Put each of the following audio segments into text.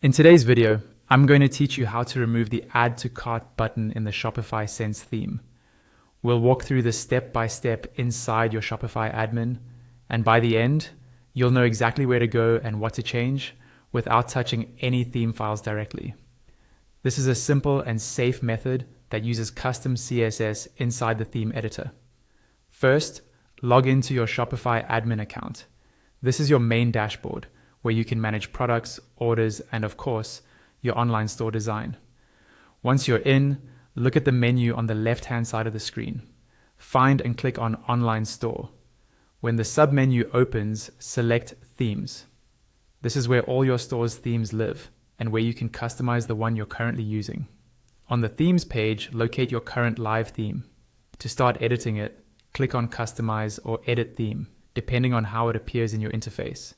In today's video, I'm going to teach you how to remove the Add to Cart button in the Shopify Sense theme. We'll walk through this step by step inside your Shopify admin, and by the end, you'll know exactly where to go and what to change without touching any theme files directly. This is a simple and safe method that uses custom CSS inside the theme editor. First, log into your Shopify admin account. This is your main dashboard, where you can manage products, orders, and of course, your online store design. Once you're in, look at the menu on the left-hand side of the screen. Find and click on Online Store. When the submenu opens, select Themes. This is where all your store's themes live, and where you can customize the one you're currently using. On the Themes page, locate your current live theme. To start editing it, click on Customize or Edit Theme, depending on how it appears in your interface.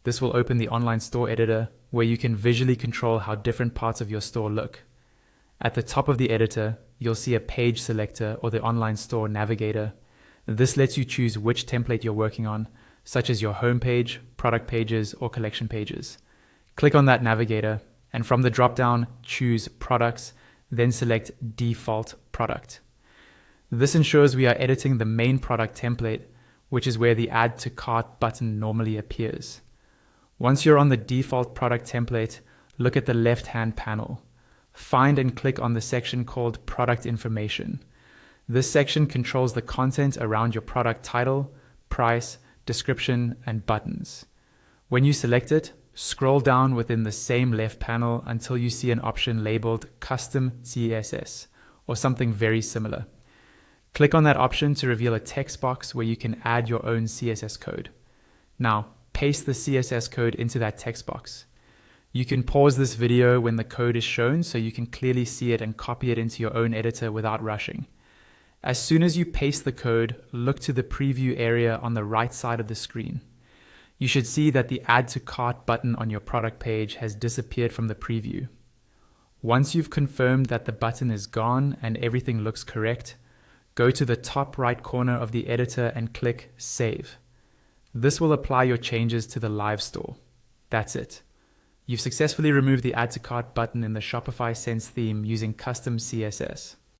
This will open the online store editor, where you can visually control how different parts of your store look. At the top of the editor, you'll see a page selector or the online store navigator. This lets you choose which template you're working on, such as your home page, product pages, or collection pages. Click on that navigator, and from the drop-down, choose Products, then select Default Product. This ensures we are editing the main product template, which is where the Add to Cart button normally appears. Once you're on the default product template, look at the left-hand panel. Find and click on the section called Product Information. This section controls the content around your product title, price, description, and buttons. When you select it, scroll down within the same left panel until you see an option labeled Custom CSS, or something very similar. Click on that option to reveal a text box where you can add your own CSS code. Now, paste the CSS code into that text box. You can pause this video when the code is shown so you can clearly see it and copy it into your own editor without rushing. As soon as you paste the code, look to the preview area on the right side of the screen. You should see that the Add to Cart button on your product page has disappeared from the preview. Once you've confirmed that the button is gone and everything looks correct, go to the top right corner of the editor and click Save. This will apply your changes to the live store. That's it. You've successfully removed the Add to Cart button in the Shopify Sense theme using custom CSS.